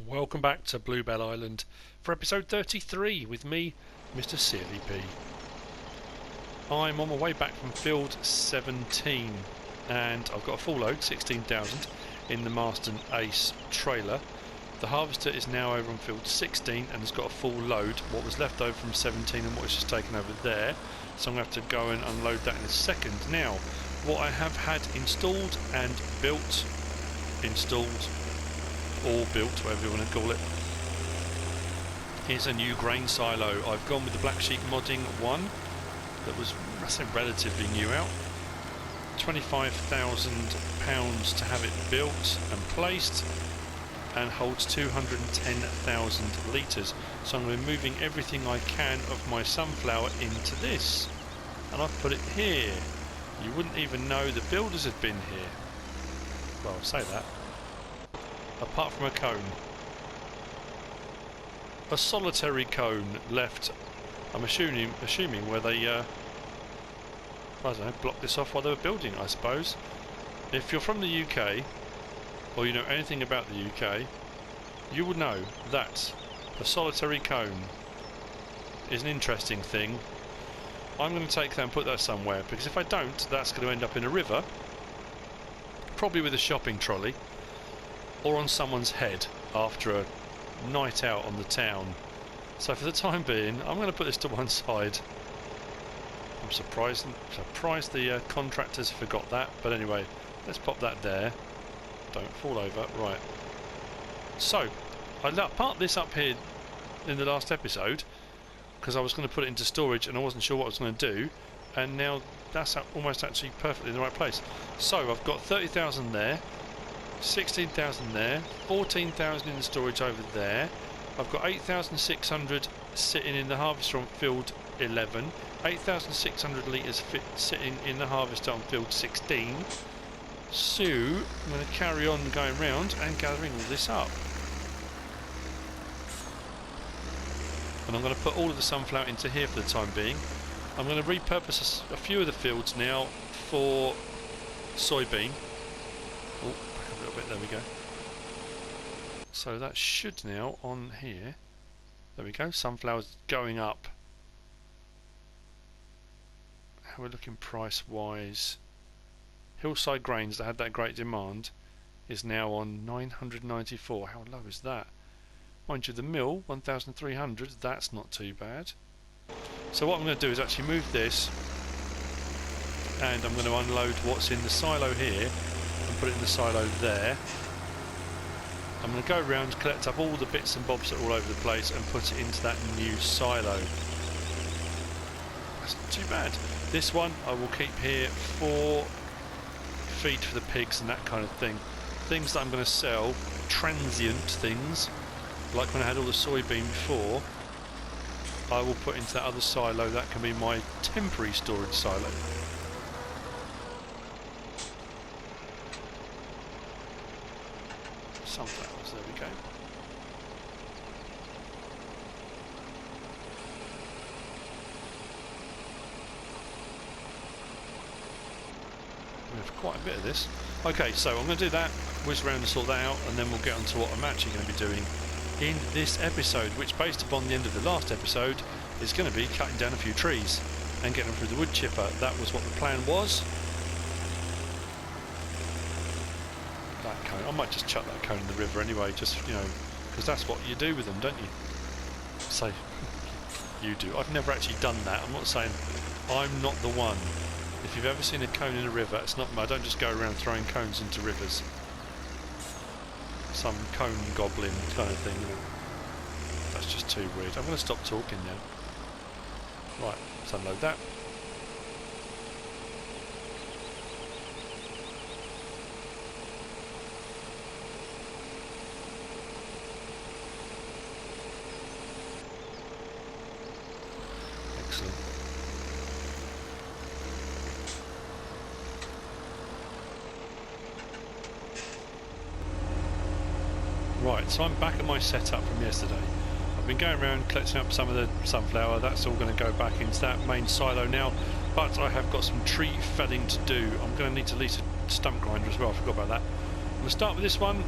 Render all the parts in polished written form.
Welcome back to Bluebell Island for episode 33 with me, MrSealyp. I'm on my way back from field 17 and I've got a full load, 16,000, in the Marston Ace trailer. The harvester is now over on field 16 and has got a full load, what was left over from 17 and what was just taken over there. So I'm going to have to go and unload that in a second. Now, what I have had installed and built, or built, whatever you want to call it, is a new grain silo. I've gone with the Blacksheep Modding one that was, I say, relatively new out. £25,000 to have it built and placed, and holds 210,000 litres. So I'm going to be moving everything I can of my sunflower into this, and I've put it here. You wouldn't even know the builders had been here. Well, I'll say that. Apart from a cone. A solitary cone left, I'm assuming where they, I don't know, blocked this off while they were building, I suppose. If you're from the UK, or you know anything about the UK, you would know that a solitary cone is an interesting thing. I'm going to take that and put that somewhere, because if I don't, that's going to end up in a river, probably with a shopping trolley, or on someone's head after a night out on the town. So for the time being, I'm going to put this to one side. I'm surprised the contractors forgot that, but anyway, let's pop that there. Don't fall over. Right. So, I parked this up here in the last episode because I was going to put it into storage and I wasn't sure what I was going to do, and now that's almost actually perfectly in the right place. So I've got 30,000 there, 16,000 there, 14,000 in the storage over there. I've got 8,600 sitting in the harvester on field 11, 8,600 litres sitting in the harvester on field 16. So I'm going to carry on going round and gathering all this up. And I'm going to put all of the sunflower into here for the time being. I'm going to repurpose a few of the fields now for soybean. Oh, back a little bit, there we go. So that should now on here. There we go, sunflowers going up. How we're looking price wise. Hillside Grains that had that great demand is now on 994. How low is that? Mind you, the mill 1,300. That's not too bad. So what I'm going to do is actually move this, and I'm going to unload what's in the silo here and put it in the silo there. I'm going to go around, collect up all the bits and bobs that are all over the place and put it into that new silo. That's not too bad. This one I will keep here for feed for the pigs and that kind of thing. Things that I'm going to sell, transient things, like when I had all the soybean before, I will put into that other silo. That can be my temporary storage silo. Sunflowers, there we go. We have quite a bit of this. Okay, so I'm going to do that, whiz around and sort that out, and then we'll get on to what I'm actually going to be doing in this episode, which, based upon the end of the last episode, is going to be cutting down a few trees and getting them through the wood chipper. That was what the plan was. That cone, I might just chuck that cone in the river anyway, just, you know, because that's what you do with them, don't you? So, you do. I've never actually done that. I'm not saying I'm not the one. If you've ever seen a cone in a river, it's not. I don't just go around throwing cones into rivers. Some cone goblin kind of thing, you know. That's just too weird. I'm going to stop talking now. Right, let's unload that. Excellent. Right, so I'm back at my setup from yesterday. I've been going around collecting up some of the sunflower. That's all going to go back into that main silo now, but I have got some tree felling to do. I'm going to need to lease a stump grinder as well. I forgot about that. I'm going to start with this one.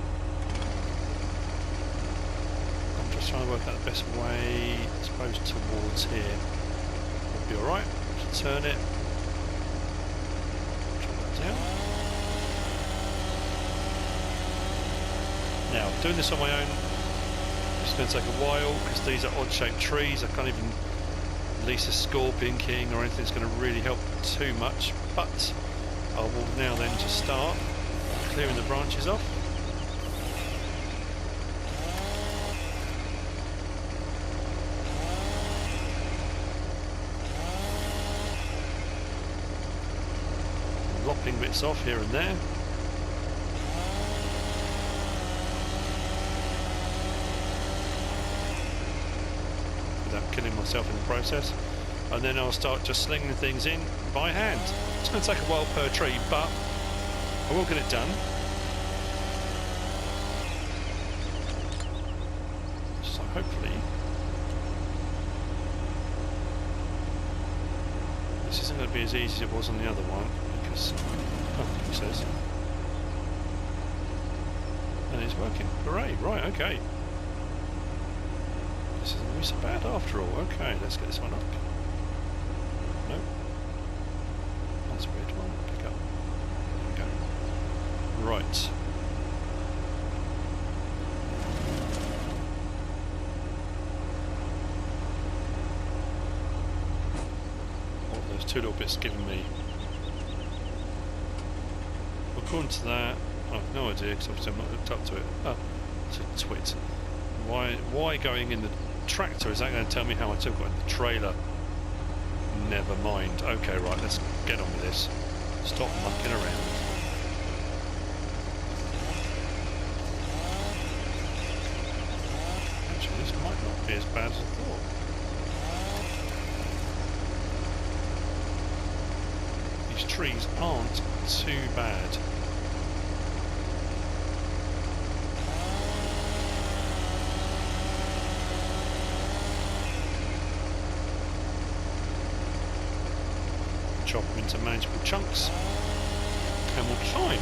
Just trying to work out the best way, I suppose, towards here. Would be alright. Turn it. Drop that down. Now, doing this on my own, it's going to take a while because these are odd-shaped trees. I can't even lease a scorpion king or anything that's going to really help too much. But I will now then just start clearing the branches off. Lopping bits off here and there. Without killing myself in the process. And then I'll start just slinging things in by hand. It's going to take a while per tree, but I will get it done. So hopefully this isn't going to be as easy as it was on the other one, because he says, and it's working. Hooray! Right, okay. This isn't going to be so bad after all. Okay, let's get this one up. Nope. That's a weird one. Pick up. There we go. Right. What are those two little bits giving me? According to that, I have no idea because obviously I'm not hooked up to it. Oh, it's a twit. Why going in the tractor? Is that going to tell me how much I've got in the trailer? Never mind. Okay, right, let's get on with this. Stop mucking around. Actually, this might not be as bad as I thought. These trees aren't too bad. Chop them into manageable chunks and we'll climb.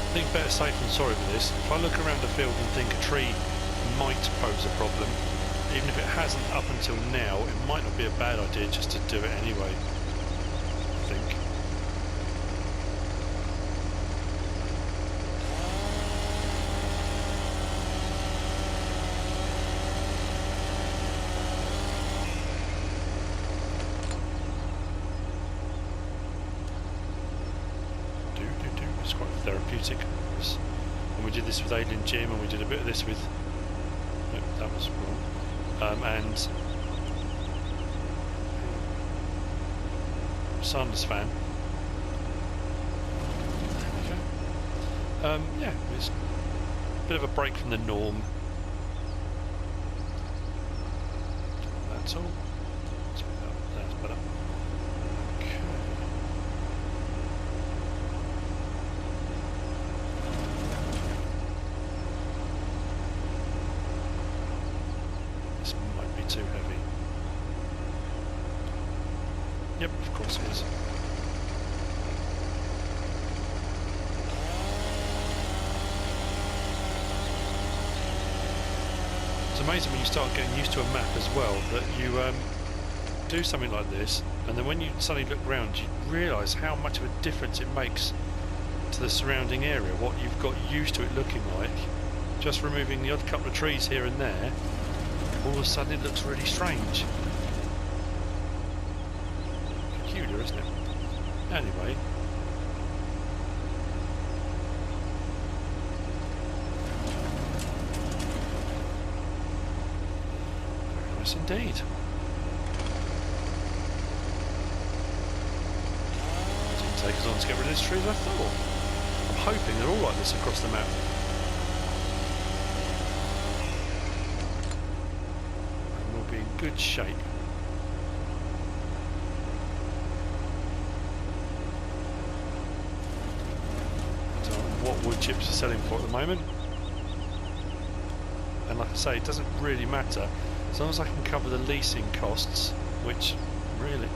I think better safe than sorry with this. If I look around the field and think a tree might pose a problem, even if it hasn't up until now, it might not be a bad idea just to do it anyway, I think. It's quite therapeutic. And we did this with Alien Jim, and we did a bit of this with... Nope, that was wrong. And... Sanders fan. There we go. Yeah, it's a bit of a break from the norm. That's all. That's better. Too heavy. Yep, of course it is. It's amazing when you start getting used to a map as well, that you do something like this, and then when you suddenly look around, you realise how much of a difference it makes to the surrounding area, what you've got used to it looking like. Just removing the odd couple of trees here and there, all of a sudden it looks really strange. Peculiar, isn't it? Anyway. Very nice indeed. Didn't take as long to get rid of this tree as I thought. I'm hoping they're all like this across the map. Good shape. So what wood chips are selling for at the moment, and like I say, it doesn't really matter as long as I can cover the leasing costs, which really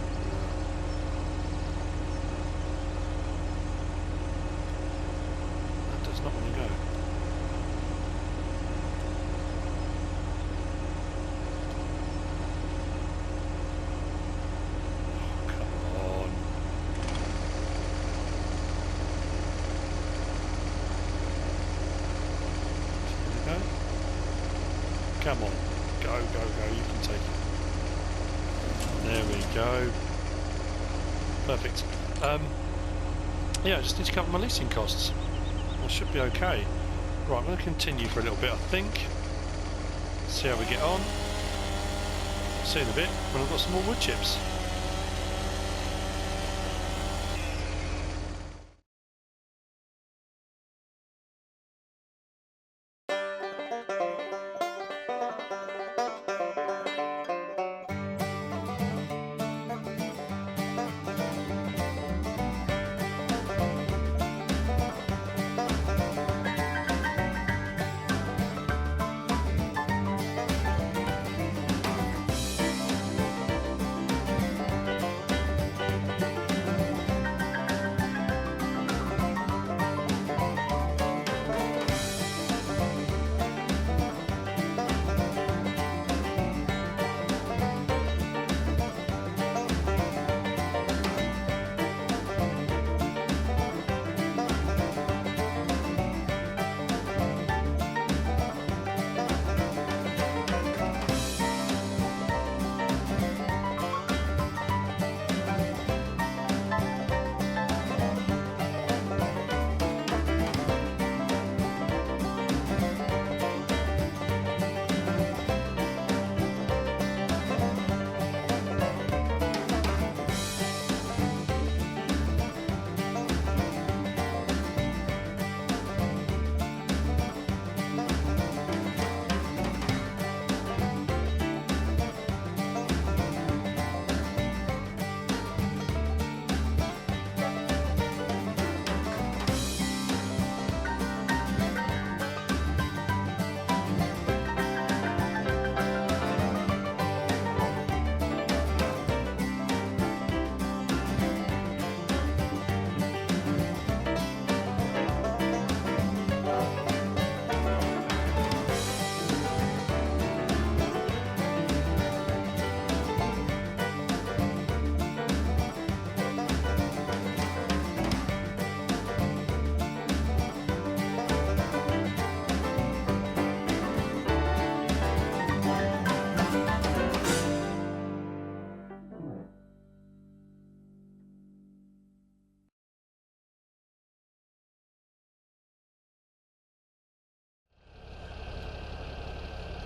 Come on. Go, go, go. You can take it. There we go. Perfect. Yeah, I just need to cover my leasing costs. I should be okay. Right, I'm going to continue for a little bit, I think. See how we get on. See you in a bit when I've got some more wood chips.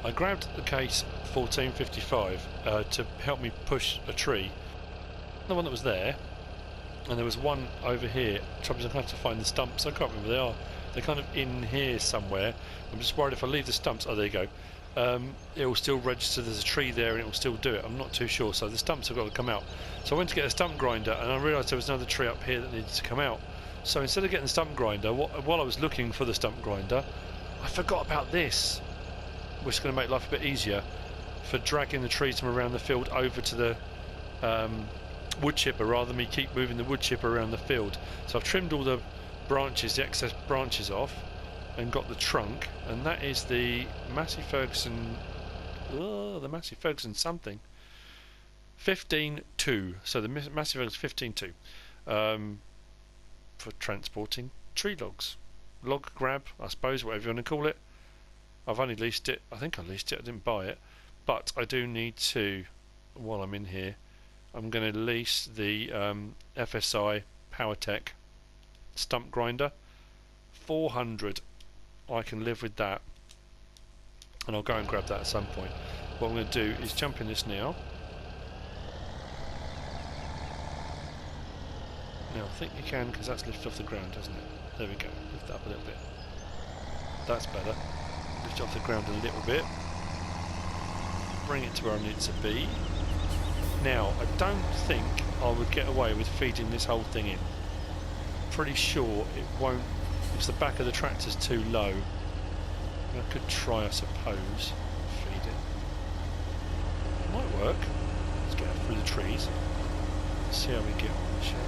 I grabbed the case 1455 to help me push a tree. The one that was there, and there was one over here. Trouble is, I'm going to have to find the stumps. I can't remember where they are. They're kind of in here somewhere. I'm just worried if I leave the stumps. Oh, there you go. It will still register there's a tree there, and it will still do it. I'm not too sure. So the stumps have got to come out. So I went to get a stump grinder, and I realised there was another tree up here that needed to come out. So instead of getting the stump grinder, while I was looking for the stump grinder, I forgot about this, which is going to make life a bit easier for dragging the trees from around the field over to the wood chipper, rather than me keep moving the wood chipper around the field. So I've trimmed all the branches, the excess branches off, and got the trunk, and that is the Massey Ferguson, the Massey Ferguson something 15.2. So the Massey Ferguson 15.2 for transporting tree logs, log grab, I suppose, whatever you want to call it. I've only leased it. I think I leased it. I didn't buy it, but I do need to. While I'm in here, I'm going to lease the FSI PowerTech stump grinder. 400. I can live with that, and I'll go and grab that at some point. What I'm going to do is jump in this now. Now I think you can, because that's lifted off the ground, doesn't it? There we go. Lift that up a little bit. That's better. Lift it off the ground a little bit. Bring it to where I need it to be. Now, I don't think I would get away with feeding this whole thing in. Pretty sure it won't, because the back of the tractor's too low. I could try, I suppose, feed it. Might work. Let's get through the trees. See how we get on, shall we?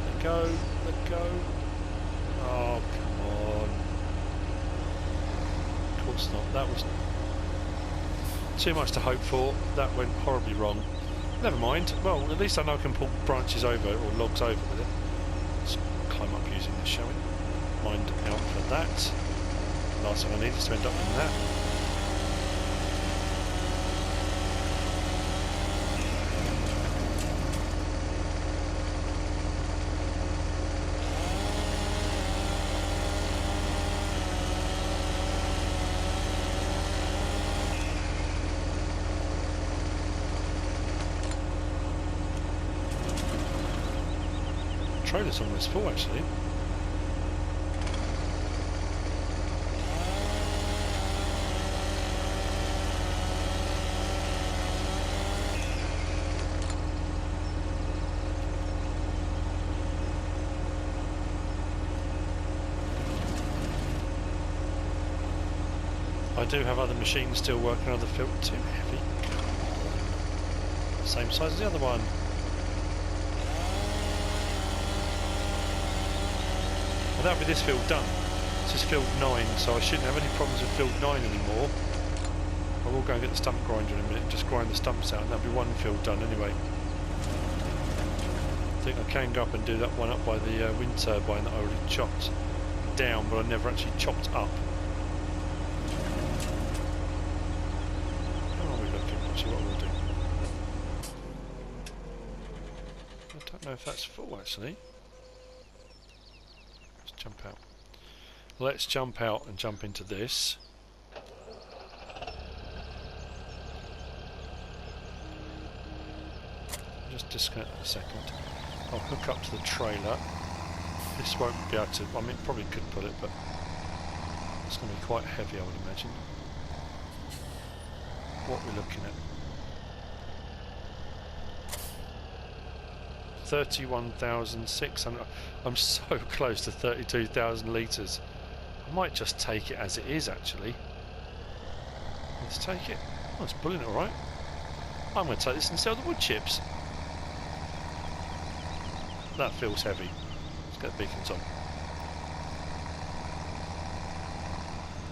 Let go, let go. Oh, come on. Of course not. That was too much to hope for. That went horribly wrong. Never mind. Well, at least I know I can pull branches over, or logs over with it. Let's climb up using the showing. Mind out for that. Last thing I need is to end up in that. Trailer's almost full actually. I do have other machines still working on the field. Too heavy. Same size as the other one. Well, that'll be this field done. This is field 9, so I shouldn't have any problems with field 9 anymore. I will go and get the stump grinder in a minute and just grind the stumps out, and that'll be one field done anyway. I think I can go up and do that one up by the wind turbine that I already chopped down, but I never actually chopped up. How are we looking? Actually, what we'll do. I don't know if that's full actually. Jump out. Let's jump out and jump into this. Just disconnect in a second. I'll hook up to the trailer. This won't be able to, I mean, probably could pull it, but it's going to be quite heavy, I would imagine. What we're looking at. 31,600. I'm so close to 32,000 litres. I might just take it as it is actually. Let's take it. Oh, it's pulling it alright. I'm going to take this and sell the wood chips. That feels heavy. Let's get the beacons on.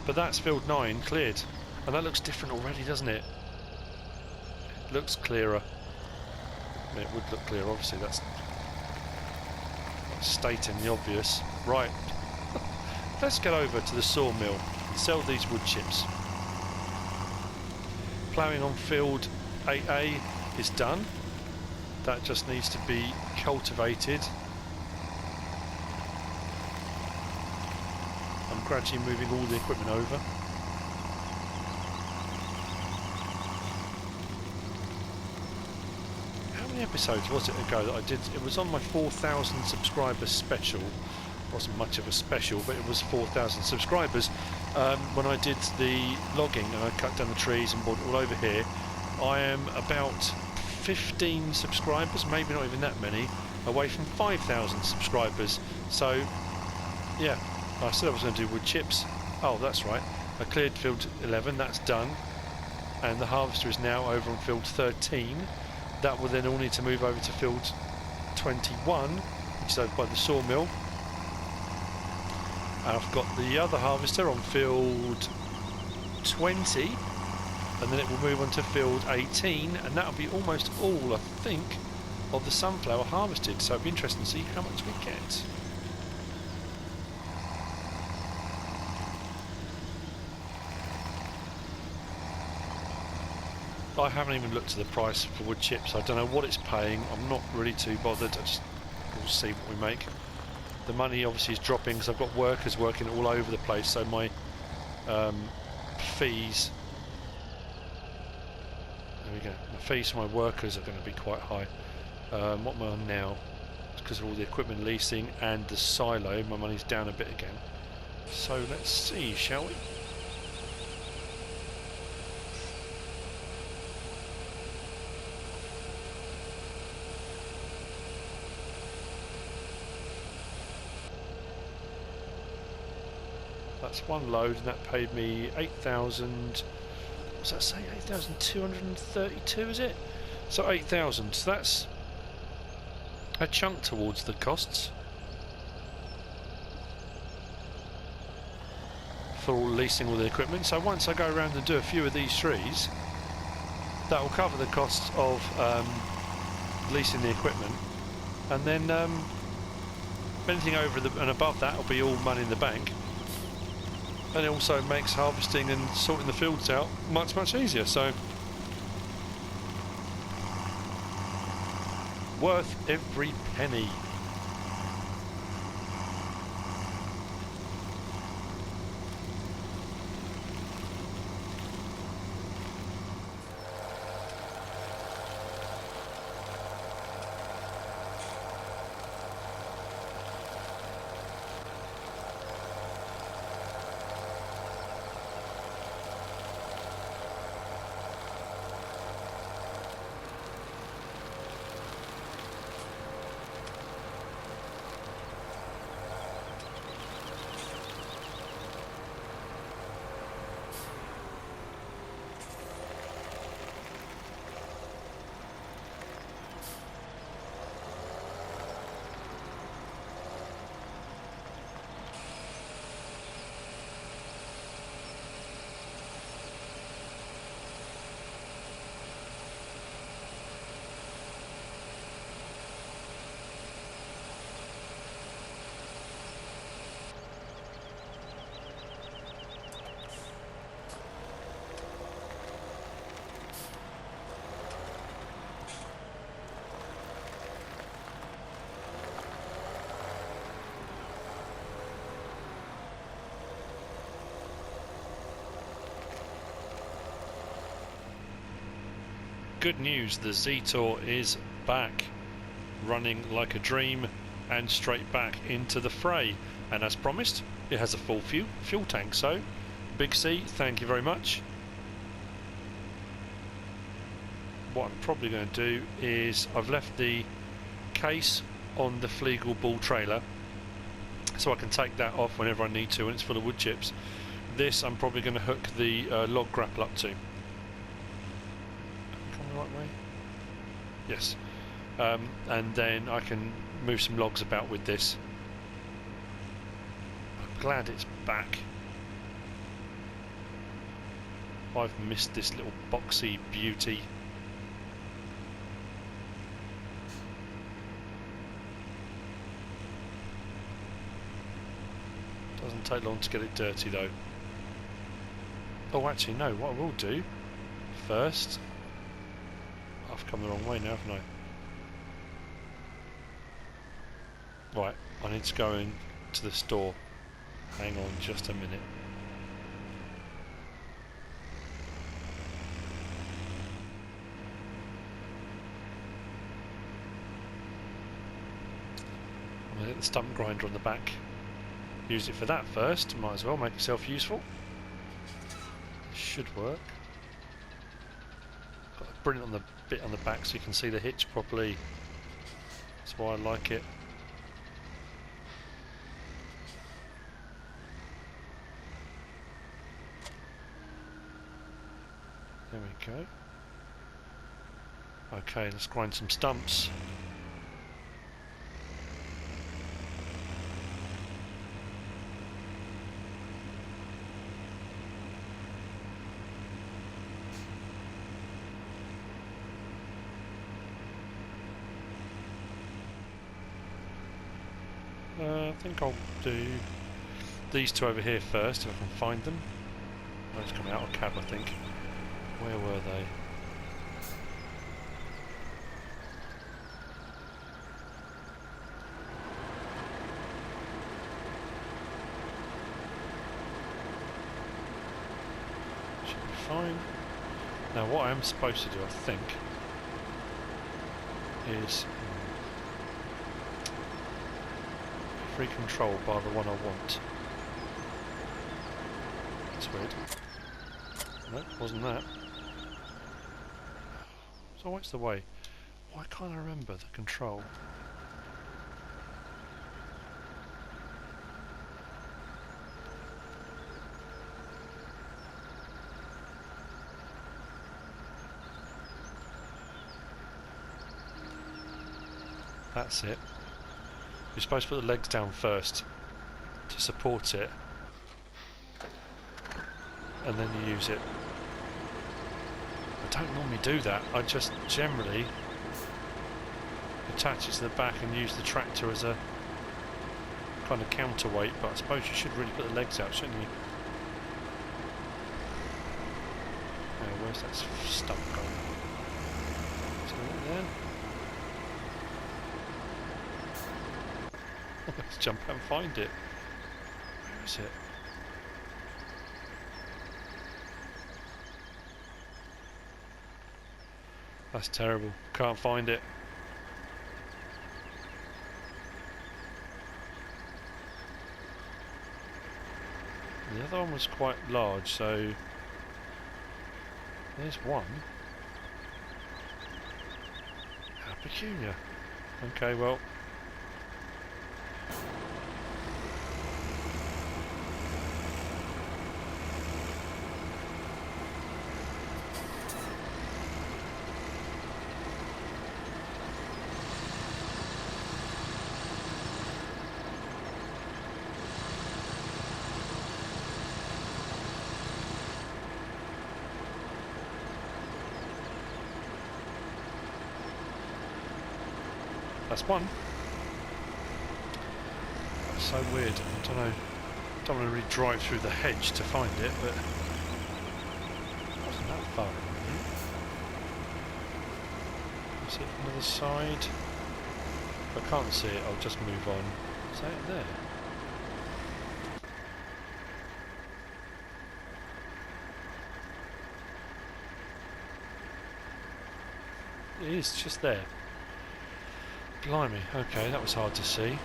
But that's field 9 cleared. And that looks different already, doesn't it? It looks clearer. I mean, it would look clear, obviously, that's stating the obvious. Right, let's get over to the sawmill and sell these wood chips. Ploughing on field 8A is done. That just needs to be cultivated. I'm gradually moving all the equipment over. How many episodes was it ago that I did? It was on my 4,000 subscribers special. It wasn't much of a special, but it was 4,000 subscribers when I did the logging and I cut down the trees and brought it all over here. I am about 15 subscribers, maybe not even that many, away from 5,000 subscribers. So yeah, I said I was going to do wood chips. Oh, that's right, I cleared field 11, that's done, and the harvester is now over on field 13. That will then all need to move over to field 21, which is over by the sawmill. And I've got the other harvester on field 20, and then it will move on to field 18, and that'll be almost all, I think, of the sunflower harvested. So it'll be interesting to see how much we get. I haven't even looked at the price for wood chips. I don't know what it's paying. I'm not really too bothered. We'll see what we make. The money obviously is dropping because I've got workers working all over the place, so my fees, there we go, my fees for my workers are going to be quite high. What am I on now? It's because of all the equipment leasing and the silo. My money's down a bit again. So let's see, shall we? That's one load, and that paid me 8,000. What's that say? 8,232, is it? So 8,000. So that's a chunk towards the costs for leasing all the equipment. So once I go around and do a few of these trees, that will cover the costs of leasing the equipment, and then Anything over and above that will be all money in the bank. And it also makes harvesting and sorting the fields out much, much easier. So, worth every penny. Good news, the Z-Tour is back, running like a dream and straight back into the fray. And as promised, it has a full fuel tank, so Big C, thank you very much. What I'm probably going to do is I've left the case on the Flegel bull trailer so I can take that off whenever I need to, and it's full of wood chips. This I'm probably going to hook the log grapple up to. Right way? Yes. And then I can move some logs about with this. I'm glad it's back. I've missed this little boxy beauty. Doesn't take long to get it dirty though. Oh, actually no, what I will do first, I've come the wrong way now, haven't I? Right, I need to go in to the store. Hang on just a minute. I'm going to get the stump grinder on the back. Use it for that first, might as well make yourself useful. Should work. Got a brilliant on the bit on the back so you can see the hitch properly. That's why I like it. There we go. Okay, let's grind some stumps. I think I'll do these two over here first, if I can find them. Oh, it's coming out of cab, I think. Where were they? Should be fine. Now what I am supposed to do, I think, is free control bar the one I want. That's weird. Nope, wasn't that. So what's the way? Why can't I remember the control? That's it. You're supposed to put the legs down first to support it, and then you use it. I don't normally do that. I just generally attach it to the back and use the tractor as a kind of counterweight, but I suppose you should really put the legs out, shouldn't you? Where's that stump gone? Is it there? Let's jump out and find it. Where is it? That's terrible. Can't find it. The other one was quite large, so there's one. How peculiar. Okay, well. That's one. That's so weird. I don't know. Don't want to really drive through the hedge to find it, but it wasn't that far away. Is it from the other side? If I can't see it, I'll just move on. Is that it there? It is just there. Blimey, okay, that was hard to see.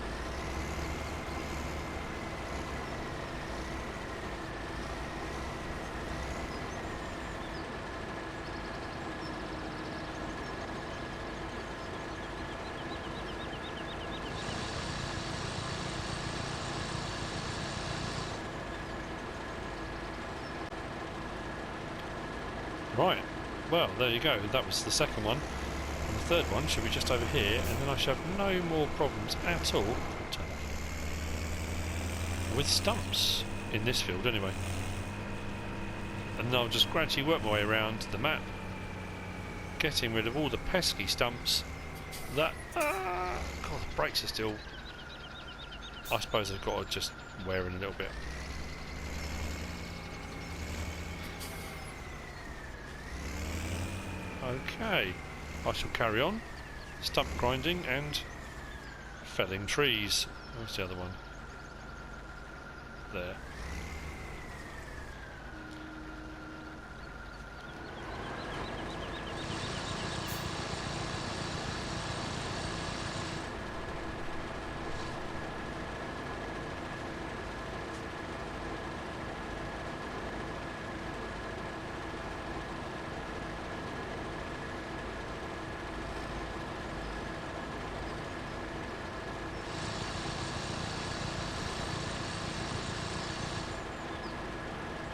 Right, well, there you go, that was the second one. And the third one should be just over here, and then I should have no more problems at all with stumps in this field anyway. And I'll just gradually work my way around the map, getting rid of all the pesky stumps that God, the brakes are still, I suppose they've got to just wear in a little bit. Okay, I shall carry on stump grinding and felling trees. Where's the other one? There.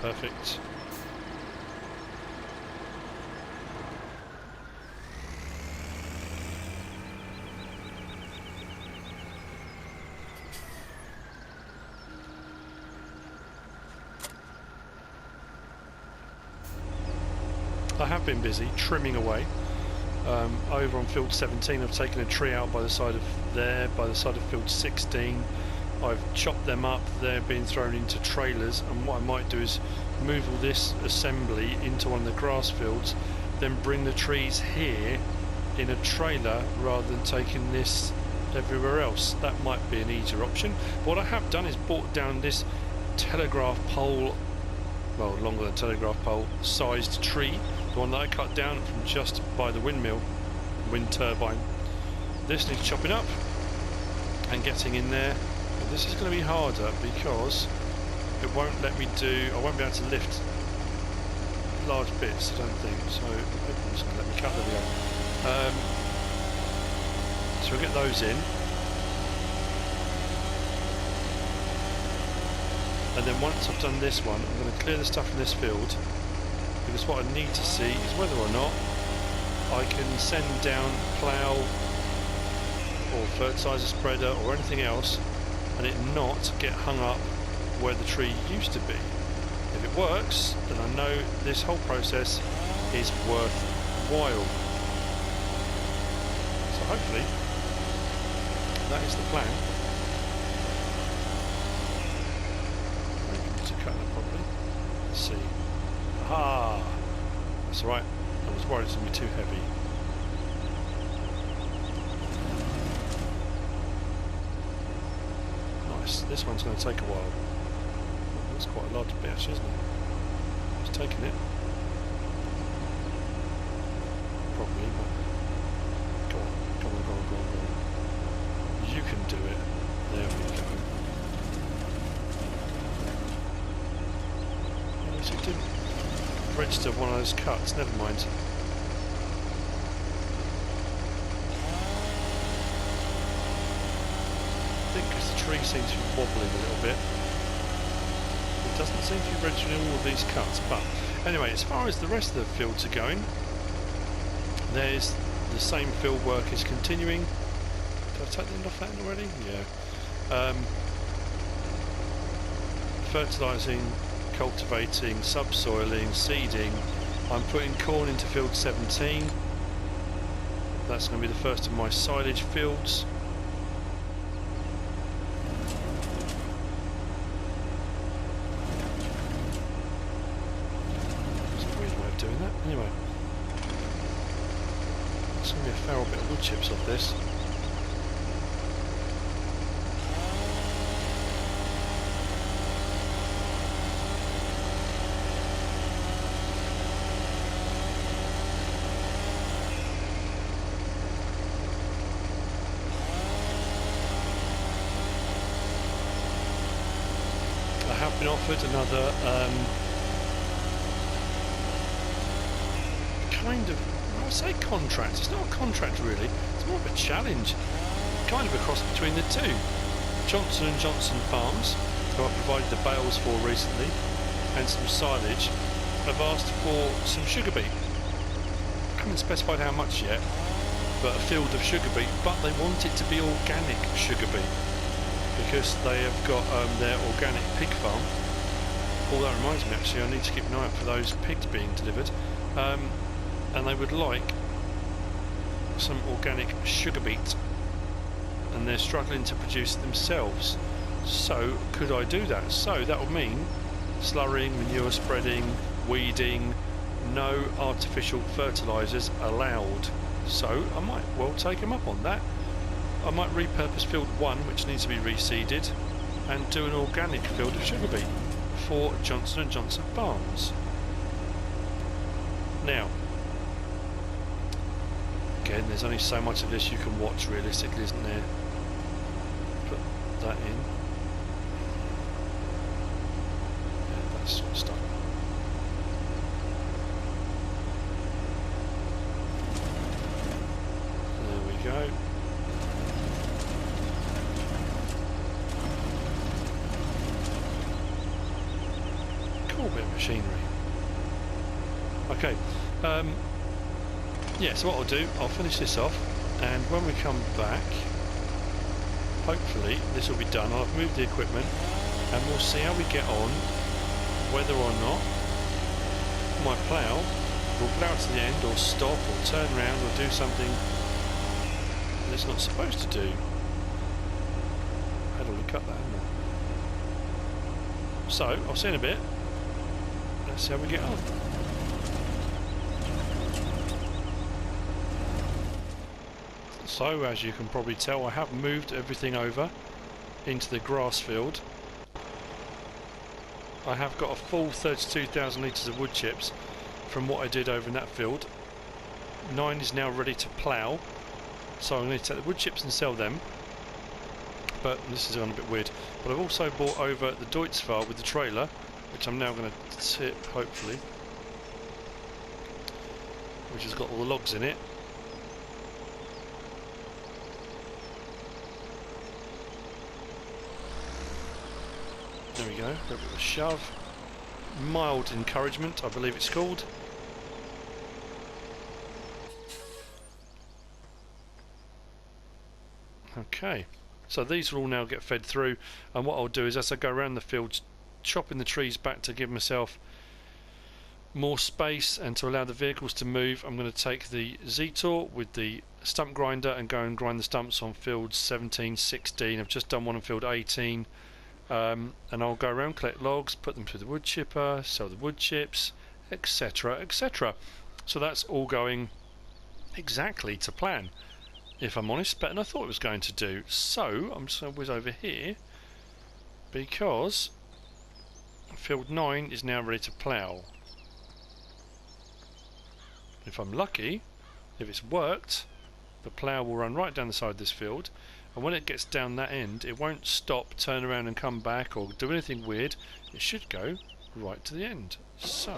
Perfect. I have been busy trimming away. Over on field 17 I've taken a tree out by the side of there, by the side of field 16. I've chopped them up, they're being thrown into trailers, and what I might do is move all this assembly into one of the grass fields, then bring the trees here in a trailer rather than taking this everywhere else. That might be an easier option. What I have done is brought down this telegraph pole, well, longer than telegraph pole sized tree, the one that I cut down from just by the windmill, wind turbine. This needs chopping up and getting in there. This is going to be harder because it won't let me do, I won't be able to lift large bits, I don't think, so hopefully it's going to let me cut. There we go. So we'll get those in, and then once I've done this one, I'm going to clear the stuff in this field, because what I need to see is whether or not I can send down plough or fertiliser spreader or anything else and it not get hung up where the tree used to be. If it works, then I know this whole process is worthwhile. So hopefully that is the plan. That's right. I was worried it was going to be too heavy. Nice. This one's going to take a while. That's quite a large bit, actually, isn't it? It's taking it. Probably, but go on, go on, go on, go on, go on. You can do it. There we go. Yes, it didn't register one of those cuts, never mind. I think because the tree seems to be wobbling a little bit. It doesn't seem to be registering all of these cuts, but anyway, as far as the rest of the fields are going, there's the same field work is continuing. Did I take the end off that already? Yeah. Fertilising, cultivating, subsoiling, seeding. I'm putting corn into field 17. That's going to be the first of my silage fields. That's a weird way of doing that. Anyway, there's going to be a fair bit of wood chips off this. Been offered another kind of, I say contract, it's not a contract really, it's more of a challenge, kind of a cross between the two. Johnson & Johnson Farms, who I provided the bales for recently, and some silage, have asked for some sugar beet. I haven't specified how much yet, but a field of sugar beet, but they want it to be organic sugar beet, because they have got their organic pig farm. Oh, that reminds me, actually, I need to keep an eye out for those pigs being delivered. And they would like some organic sugar beet, and they're struggling to produce it themselves. So, could I do that? So, that would mean slurrying, manure spreading, weeding, no artificial fertilisers allowed. So, I might well take them up on that. I might repurpose field 1, which needs to be reseeded, and do an organic field of sugar beet for Johnson & Johnson Farms. Now, again, there's only so much of this you can watch realistically, isn't there? Put that in. Yeah, that sort of stuff. There we go. Bit of machinery. Okay, yeah, so what I'll do, I'll finish this off, and when we come back, hopefully this will be done. I'll have moved the equipment, and we'll see how we get on, whether or not my plough will plough to the end, or stop, or turn around, or do something that it's not supposed to do. I'd already cut that, hadn't I? So, I'll see you in a bit. Let's see how we get on. So, as you can probably tell, I have moved everything over into the grass field. I have got a full 32,000 litres of wood chips from what I did over in that field. 9 is now ready to plough, so I'm going to take the wood chips and sell them. But this is going a bit weird. But I've also bought over the Deutz with the trailer, which I'm now going to tip, hopefully, which has got all the logs in it. There we go, a bit of a shove. Mild encouragement, I believe it's called. Okay, so these will all now get fed through, and what I'll do is as I go around the fields, chopping the trees back to give myself more space and to allow the vehicles to move, I'm going to take the Z-Tor with the stump grinder and go and grind the stumps on fields 17, 16. I've just done one on field 18, and I'll go around, collect logs, put them through the wood chipper, sell the wood chips, etc, etc. So that's all going exactly to plan, if I'm honest, better than I thought it was going to do. So I'm just going to whiz over here, because field 9 is now ready to plough. If I'm lucky, if it's worked, the plough will run right down the side of this field, and when it gets down that end, it won't stop, turn around and come back or do anything weird. It should go right to the end. So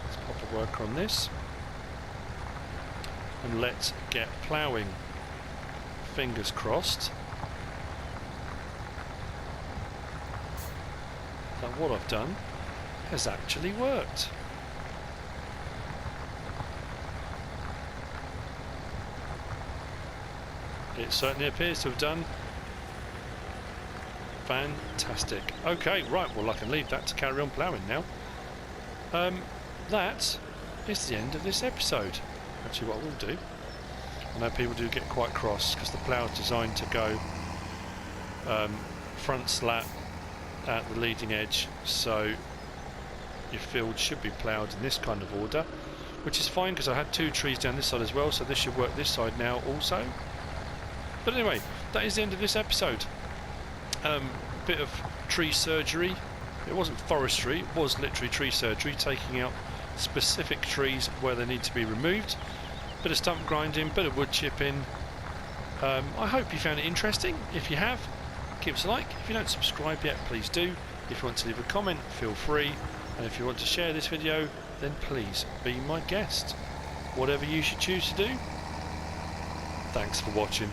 let's pop a worker on this and let's get ploughing. Fingers crossed that what I've done has actually worked. It certainly appears to have done. Fantastic. Okay, right, well I can leave that to carry on ploughing now. That is the end of this episode. Actually, what we'll do, I know people do get quite cross because the plough is designed to go front slat at the leading edge, so your field should be ploughed in this kind of order, which is fine because I had 2 trees down this side as well, so this should work this side now also. But anyway, that is the end of this episode. Bit of tree surgery. It wasn't forestry, it was literally tree surgery, taking out specific trees where they need to be removed. Bit of stump grinding, bit of wood chipping. I hope you found it interesting. If you have, give us a like. If you don't subscribe yet, please do. If you want to leave a comment, feel free. And if you want to share this video, then please be my guest. Whatever you should choose to do. Thanks for watching.